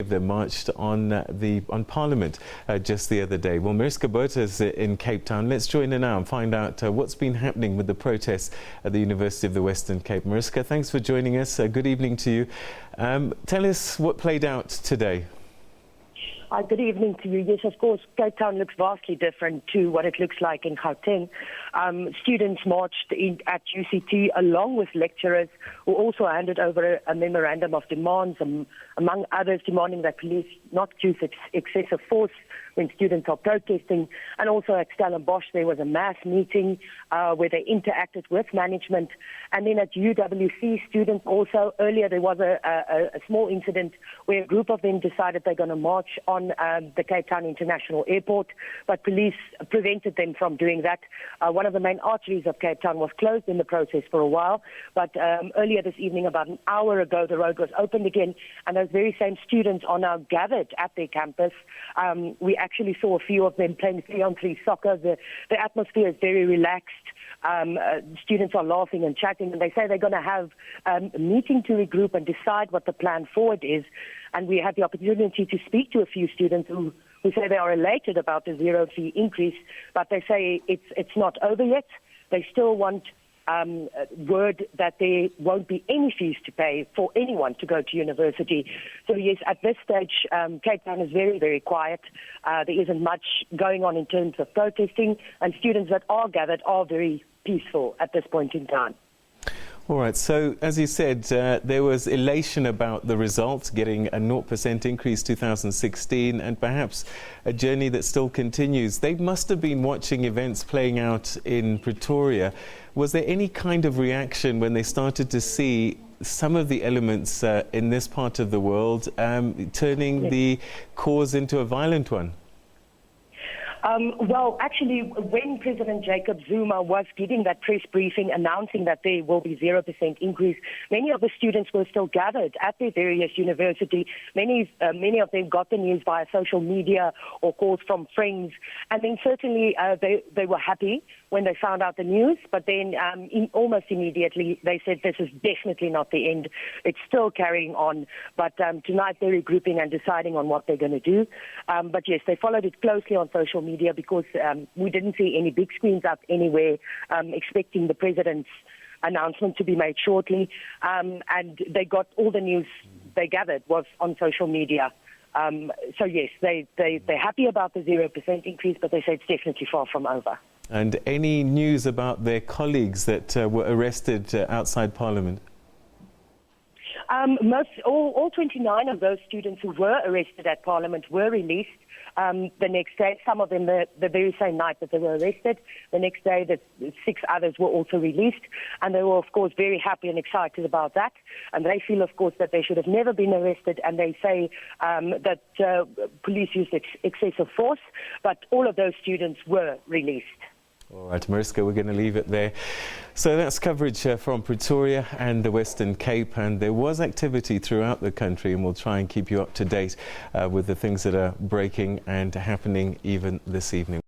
believe they marched on Parliament just the other day. Well, Mariska Botha is in Cape Town. Let's join her now and find out what's been happening with the protests at the University of the Western Cape. Mariska, thanks for joining us. Good evening to you. Tell us what played out today. Good evening to you. Yes, of course, Cape Town looks vastly different to what it looks like in Gauteng. Students marched at UCT along with lecturers who also handed over a memorandum of demands, among others demanding that police not use excessive force when students are protesting. And also at Stellenbosch there was a mass meeting where they interacted with management. And then at UWC, students also, earlier there was a small incident where a group of them decided they're going to march on the Cape Town International Airport, but police prevented them from doing that. One of the main arteries of Cape Town was closed in the process for a while, but earlier this evening, about an hour ago, the road was opened again, and those very same students are now gathered at their campus. We actually saw a few of them playing 3-on-3 soccer. The atmosphere is very relaxed. Students are laughing and chatting, and they say they're going to have a meeting to regroup and decide what the plan forward is. And we had the opportunity to speak to a few students who say they are elated about the zero-fee increase, but they say it's not over yet. They still want word that there won't be any fees to pay for anyone to go to university. So yes, at this stage, Cape Town is very, very quiet. There isn't much going on in terms of protesting, and students that are gathered are very peaceful at this point in time. All right, so as you said, there was elation about the results, getting a 0% increase 2016, and perhaps a journey that still continues. They must have been watching events playing out in Pretoria. Was there any kind of reaction when they started to see some of the elements in this part of the world turning the cause into a violent one? Well, actually, when President Jacob Zuma was giving that press briefing announcing that there will be 0% increase, many of the students were still gathered at their various universities. Many of them got the news via social media or calls from friends. And then certainly they were happy when they found out the news, but then almost immediately they said this is definitely not the end. It's still carrying on. But tonight they're regrouping and deciding on what they're going to do. But yes, they followed it closely on social media because we didn't see any big screens up anywhere, expecting the president's announcement to be made shortly. And they got all the news they gathered was on social media. So yes, they're happy about the 0% increase, but they say it's definitely far from over. And any news about their colleagues that were arrested outside Parliament? All 29 of those students who were arrested at Parliament were released the next day. Some of them the very same night that they were arrested. The next day, the 6 others were also released, and they were, of course, very happy and excited about that. And they feel, of course, that they should have never been arrested, and they say that police used excessive force, but all of those students were released. All right, Mariska, we're going to leave it there. So that's coverage from Pretoria and the Western Cape, and there was activity throughout the country, and we'll try and keep you up to date with the things that are breaking and happening even this evening.